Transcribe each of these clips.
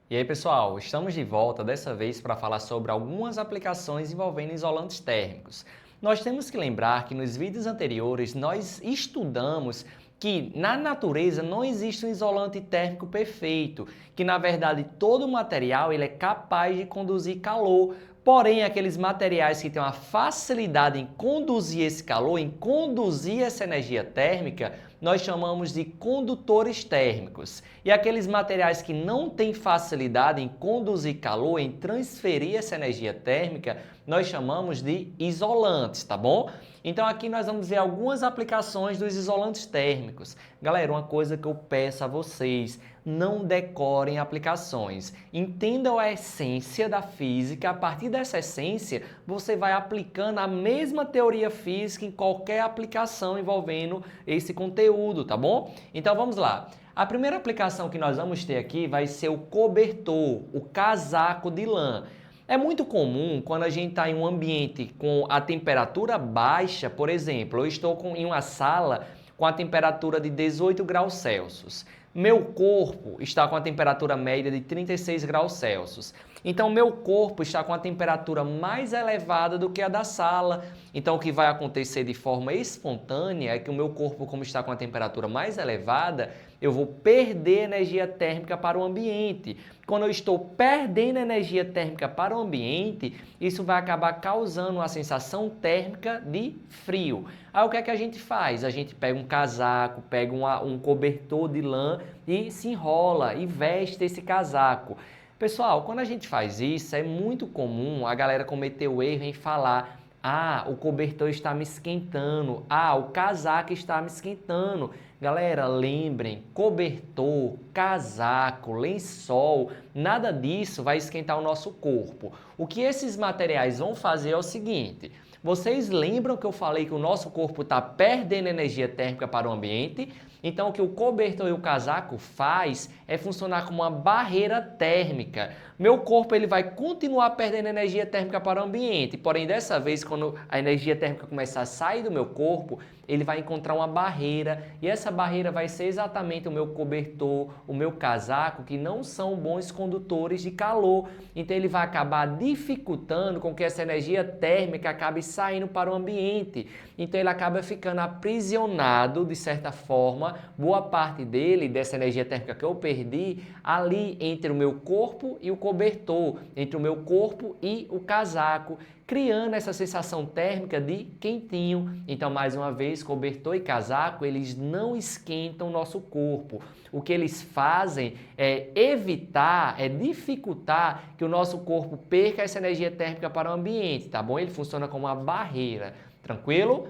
E aí, pessoal, estamos de volta dessa vez para falar sobre algumas aplicações envolvendo isolantes térmicos. Nós temos que lembrar que nos vídeos anteriores nós estudamos que na natureza não existe um isolante térmico perfeito, que na verdade todo material ele é capaz de conduzir calor. Porém, aqueles materiais que têm uma facilidade em conduzir esse calor, em conduzir essa energia térmica, nós chamamos de condutores térmicos. E aqueles materiais que não têm facilidade em conduzir calor, em transferir essa energia térmica, nós chamamos de isolantes, tá bom? Então aqui nós vamos ver algumas aplicações dos isolantes térmicos. Galera, uma coisa que eu peço a vocês, não decorem aplicações. Entendam a essência da física, a partir dessa essência você vai aplicando a mesma teoria física em qualquer aplicação envolvendo esse conteúdo, tá bom? Então vamos lá. A primeira aplicação que nós vamos ter aqui vai ser o cobertor, o casaco de lã. É muito comum quando a gente está em um ambiente com a temperatura baixa, por exemplo, eu estou em uma sala com a temperatura de 18 graus Celsius. Meu corpo está com a temperatura média de 36 graus Celsius. Então, meu corpo está com a temperatura mais elevada do que a da sala. Então, o que vai acontecer de forma espontânea é que o meu corpo, como está com a temperatura mais elevada, eu vou perder energia térmica para o ambiente. Quando eu estou perdendo energia térmica para o ambiente, isso vai acabar causando uma sensação térmica de frio. Aí o que é que a gente faz? A gente pega um casaco, pega um cobertor de lã e se enrola e veste esse casaco. Pessoal, quando a gente faz isso, é muito comum a galera cometer o erro em falar: ah, o cobertor está me esquentando, ah, o casaco está me esquentando. Galera, lembrem, cobertor, casaco, lençol, nada disso vai esquentar o nosso corpo. O que esses materiais vão fazer é o seguinte: vocês lembram que eu falei que o nosso corpo está perdendo energia térmica para o ambiente? Então, o que o cobertor e o casaco faz é funcionar como uma barreira térmica. Meu corpo ele vai continuar perdendo energia térmica para o ambiente, porém, dessa vez, quando a energia térmica começar a sair do meu corpo, ele vai encontrar uma barreira e essa barreira vai ser exatamente o meu cobertor, o meu casaco, que não são bons condutores de calor. Então, ele vai acabar dificultando com que essa energia térmica acabe saindo para o ambiente. Então, ele acaba ficando aprisionado, de certa forma, boa parte dele, dessa energia térmica que eu perdi, ali entre o meu corpo e o cobertor, entre o meu corpo e o casaco, criando essa sensação térmica de quentinho. Então, mais uma vez, cobertor e casaco, eles não esquentam o nosso corpo. O que eles fazem é evitar, é dificultar que o nosso corpo perca essa energia térmica para o ambiente, tá bom? Ele funciona como uma barreira, tranquilo?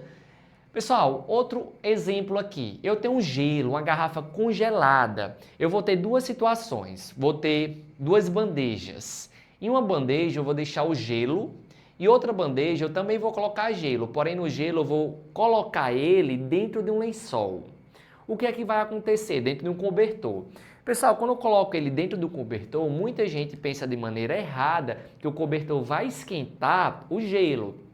Pessoal, outro exemplo aqui. Eu tenho um gelo, uma garrafa congelada. Eu vou ter duas situações. Vou ter duas bandejas. Em uma bandeja eu vou deixar o gelo e outra bandeja eu também vou colocar gelo. Porém, no gelo eu vou colocar ele dentro de um lençol. O que é que vai acontecer dentro de um cobertor? Pessoal, quando eu coloco ele dentro do cobertor, muita gente pensa de maneira errada que o cobertor vai esquentar o gelo.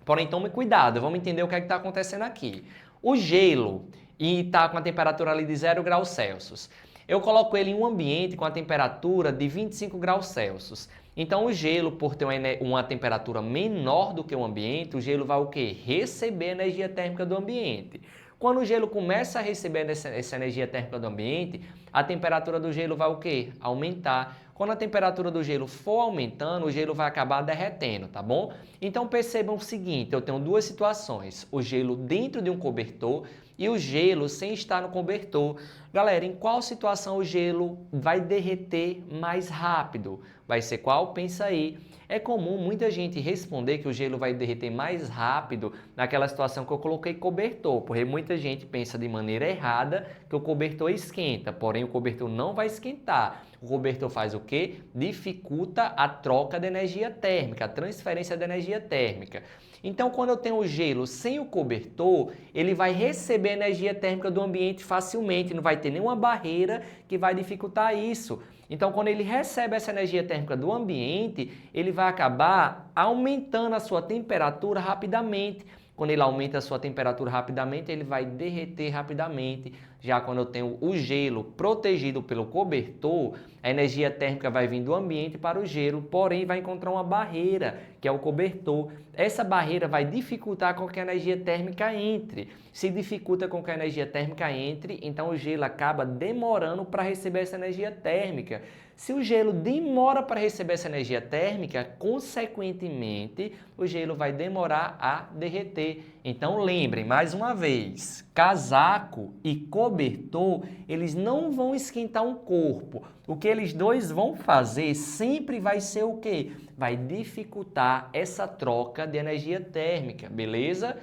Porém, tome cuidado, vamos entender o que é que está acontecendo aqui. O gelo está com a temperatura ali de 0 graus Celsius. Eu coloco ele em um ambiente com a temperatura de 25 graus Celsius. Então, o gelo, por ter uma temperatura menor do que o ambiente, o gelo vai o quê? Receber energia térmica do ambiente. Quando o gelo começa a receber essa energia térmica do ambiente, a temperatura do gelo vai o quê? Aumentar. Quando a temperatura do gelo for aumentando, o gelo vai acabar derretendo, tá bom? Então percebam o seguinte, eu tenho duas situações, o gelo dentro de um cobertor e o gelo sem estar no cobertor. Galera, em qual situação o gelo vai derreter mais rápido? Vai ser qual? Pensa aí. É comum muita gente responder que o gelo vai derreter mais rápido naquela situação que eu coloquei cobertor, porque muita gente pensa de maneira errada que o cobertor esquenta, porém o cobertor não vai esquentar. O cobertor faz o quê? Dificulta a troca de energia térmica, a transferência de energia térmica. Então, quando eu tenho o gelo sem o cobertor, ele vai receber energia térmica do ambiente facilmente, não vai ter nenhuma barreira que vai dificultar isso. Então, quando ele recebe essa energia térmica do ambiente, ele vai acabar aumentando a sua temperatura rapidamente. Quando ele aumenta a sua temperatura rapidamente, ele vai derreter rapidamente. Já quando eu tenho o gelo protegido pelo cobertor, a energia térmica vai vir do ambiente para o gelo, porém vai encontrar uma barreira, que é o cobertor. Essa barreira vai dificultar com que a energia térmica entre. Se dificulta com que a energia térmica entre, então o gelo acaba demorando para receber essa energia térmica. Se o gelo demora para receber essa energia térmica, consequentemente, o gelo vai demorar a derreter. Então lembrem, mais uma vez, casaco e cobertor, eles não vão esquentar um corpo. O que eles dois vão fazer sempre vai ser o quê? Vai dificultar essa troca de energia térmica, beleza?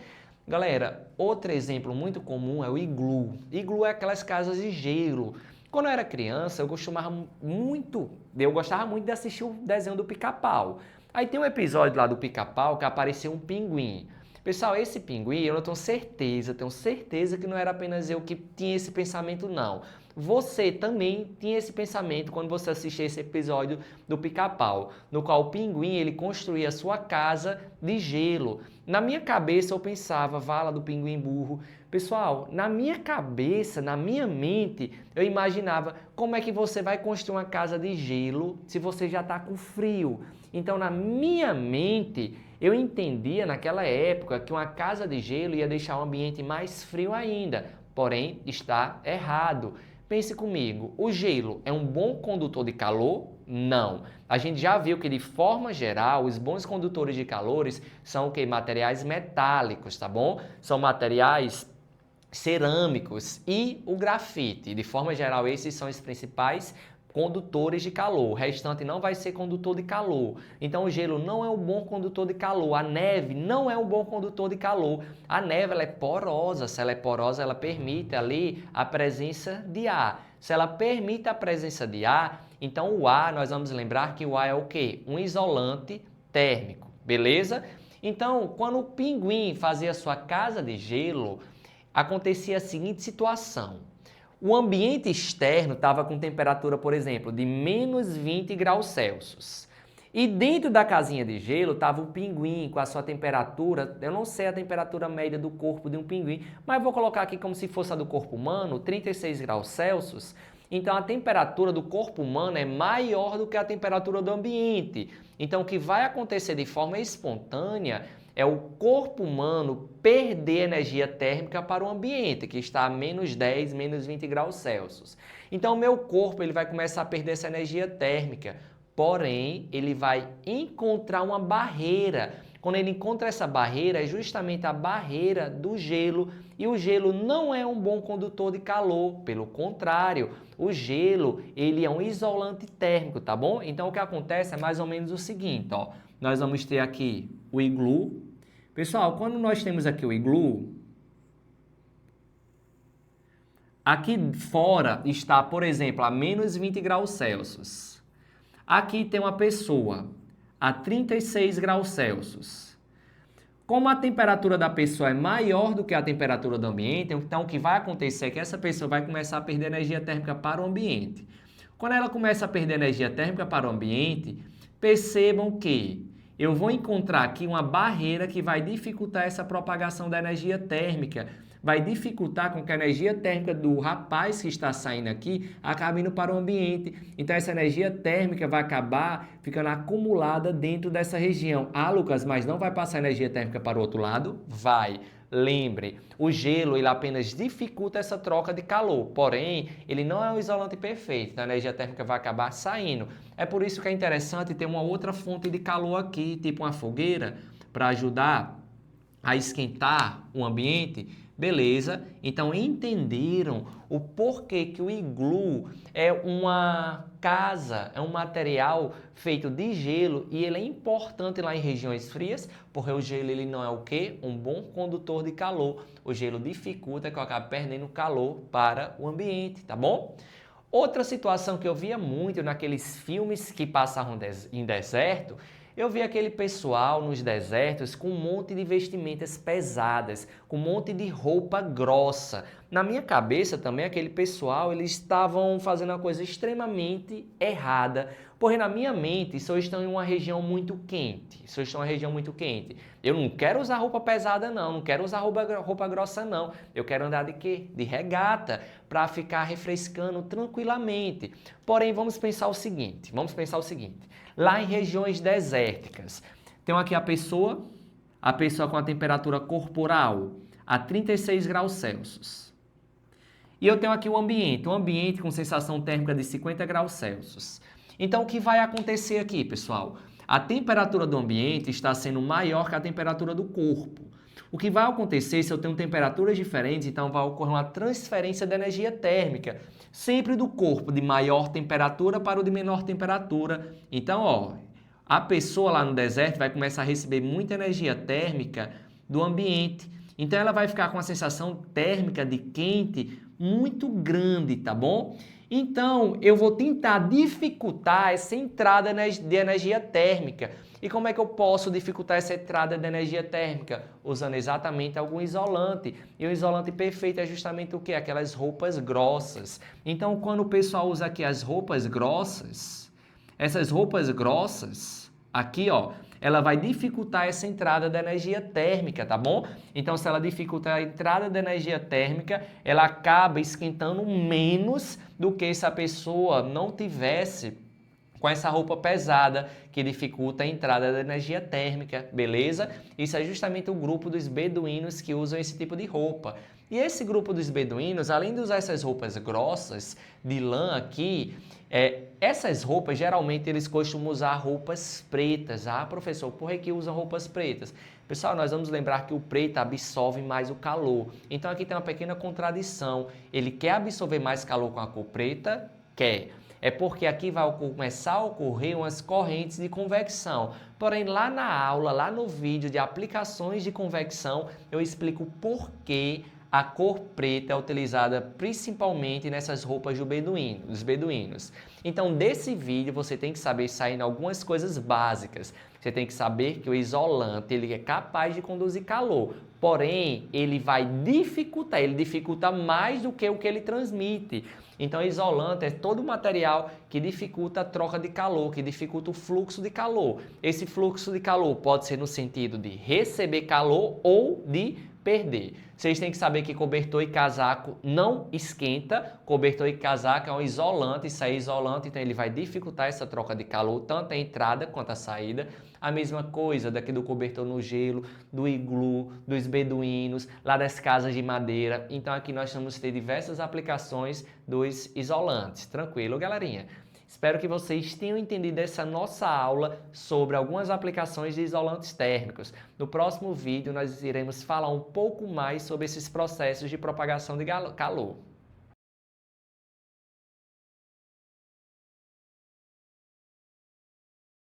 Galera, outro exemplo muito comum é o iglu. Iglu é aquelas casas de gelo. Quando eu era criança, eu gostava muito de assistir o desenho do Pica-Pau. Aí tem um episódio lá do Pica-Pau que apareceu um pinguim. Pessoal, esse pinguim, eu não tenho certeza que não era apenas eu que tinha esse pensamento, não. Você também tinha esse pensamento quando você assistia esse episódio do Pica-Pau, no qual o pinguim ele construía a sua casa de gelo. Na minha cabeça eu pensava, vala do pinguim burro. Pessoal, na minha cabeça, na minha mente, eu imaginava como é que você vai construir uma casa de gelo se você já está com frio. Então, na minha mente, eu entendia naquela época que uma casa de gelo ia deixar o ambiente mais frio ainda. Porém, está errado. Pense comigo, o gelo é um bom condutor de calor? Não. A gente já viu que, de forma geral, os bons condutores de calores são o quê? Materiais metálicos, tá bom? São materiais cerâmicos e o grafite. De forma geral, esses são os principais condutores de calor. O restante não vai ser condutor de calor. Então, o gelo não é um bom condutor de calor. A neve não é um bom condutor de calor. A neve ela é porosa. Se ela é porosa, ela permite ali a presença de ar. Se ela permite a presença de ar, então o ar, nós vamos lembrar que o ar é o quê? Um isolante térmico, beleza? Então, quando o pinguim fazia sua casa de gelo, acontecia a seguinte situação. O ambiente externo estava com temperatura, por exemplo, de menos 20 graus Celsius. E dentro da casinha de gelo estava o pinguim com a sua temperatura, eu não sei a temperatura média do corpo de um pinguim, mas vou colocar aqui como se fosse a do corpo humano, 36 graus Celsius. Então a temperatura do corpo humano é maior do que a temperatura do ambiente. Então o que vai acontecer de forma espontânea é o corpo humano perder energia térmica para o ambiente, que está a menos 10, menos 20 graus Celsius. Então, o meu corpo ele vai começar a perder essa energia térmica, porém, ele vai encontrar uma barreira. Quando ele encontra essa barreira, é justamente a barreira do gelo, e o gelo não é um bom condutor de calor, pelo contrário, o gelo ele é um isolante térmico, tá bom? Então, o que acontece é mais ou menos o seguinte, ó. Nós vamos ter aqui o iglu. Pessoal, quando nós temos aqui o iglu, aqui fora está, por exemplo, a menos 20 graus Celsius. Aqui tem uma pessoa a 36 graus Celsius. Como a temperatura da pessoa é maior do que a temperatura do ambiente, então o que vai acontecer é que essa pessoa vai começar a perder energia térmica para o ambiente. Quando ela começa a perder energia térmica para o ambiente, percebam que eu vou encontrar aqui uma barreira que vai dificultar essa propagação da energia térmica. Vai dificultar com que a energia térmica do rapaz que está saindo aqui acabe indo para o ambiente. Então, essa energia térmica vai acabar ficando acumulada dentro dessa região. Ah, Lucas, mas não vai passar energia térmica para o outro lado? Vai. Lembre, o gelo ele apenas dificulta essa troca de calor, porém, ele não é um isolante perfeito, então a energia térmica vai acabar saindo. É por isso que é interessante ter uma outra fonte de calor aqui, tipo uma fogueira, para ajudar a esquentar o ambiente. Beleza? Então entenderam o porquê que o iglu é uma casa, é um material feito de gelo e ele é importante lá em regiões frias, porque o gelo ele não é o quê? Um bom condutor de calor. O gelo dificulta que eu acabe perdendo calor para o ambiente, tá bom? Outra situação que eu via muito naqueles filmes que passavam em deserto, eu vi aquele pessoal nos desertos com um monte de vestimentas pesadas, com um monte de roupa grossa. Na minha cabeça também aquele pessoal, eles estavam fazendo uma coisa extremamente errada, porque na minha mente, se eu estou em uma região muito quente, eu não quero usar roupa pesada não quero usar roupa grossa não, eu quero andar de quê? De regata. para ficar refrescando tranquilamente. Porém, vamos pensar o seguinte, lá em regiões desérticas, tem aqui a pessoa com a temperatura corporal a 36 graus Celsius. E eu tenho aqui o ambiente com sensação térmica de 50 graus Celsius. Então, o que vai acontecer aqui, pessoal? A temperatura do ambiente está sendo maior que a temperatura do corpo. O que vai acontecer se eu tenho temperaturas diferentes, então vai ocorrer uma transferência de energia térmica, sempre do corpo de maior temperatura para o de menor temperatura. Então, ó, a pessoa lá no deserto vai começar a receber muita energia térmica do ambiente. Então, ela vai ficar com a sensação térmica de quente muito grande, tá bom? Então, eu vou tentar dificultar essa entrada de energia térmica. E como é que eu posso dificultar essa entrada de energia térmica? Usando exatamente algum isolante. E o isolante perfeito é justamente o quê? Aquelas roupas grossas. Então, quando o pessoal usa aqui as roupas grossas, essas roupas grossas, aqui, ó, ela vai dificultar essa entrada da energia térmica, tá bom? Então, se ela dificulta a entrada da energia térmica, ela acaba esquentando menos do que se a pessoa não tivesse com essa roupa pesada, que dificulta a entrada da energia térmica, beleza? Isso é justamente o grupo dos beduínos que usam esse tipo de roupa. E esse grupo dos beduínos, além de usar essas roupas grossas de lã aqui, essas roupas, geralmente, eles costumam usar roupas pretas. Ah, professor, por que usam roupas pretas? Pessoal, nós vamos lembrar que o preto absorve mais o calor. Então, aqui tem uma pequena contradição. Ele quer absorver mais calor com a cor preta? Quer. É porque aqui vai começar a ocorrer umas correntes de convecção. Porém, lá na aula, lá no vídeo de aplicações de convecção, eu explico por que a cor preta é utilizada principalmente nessas roupas dos beduínos. Então, desse vídeo, você tem que saber sair algumas coisas básicas. Você tem que saber que o isolante ele é capaz de conduzir calor, porém, ele dificulta mais do que o que ele transmite. Então, isolante é todo material que dificulta a troca de calor, que dificulta o fluxo de calor. Esse fluxo de calor pode ser no sentido de receber calor ou de perder. Vocês têm que saber que cobertor e casaco não esquenta. Cobertor e casaco é um isolante, isso é isolante, então ele vai dificultar essa troca de calor, tanto a entrada quanto a saída. A mesma coisa daqui do cobertor no gelo, do iglu, dos beduínos, lá das casas de madeira. Então aqui nós vamos ter diversas aplicações dos isolantes. Tranquilo, galerinha? Espero que vocês tenham entendido essa nossa aula sobre algumas aplicações de isolantes térmicos. No próximo vídeo nós iremos falar um pouco mais sobre esses processos de propagação de calor.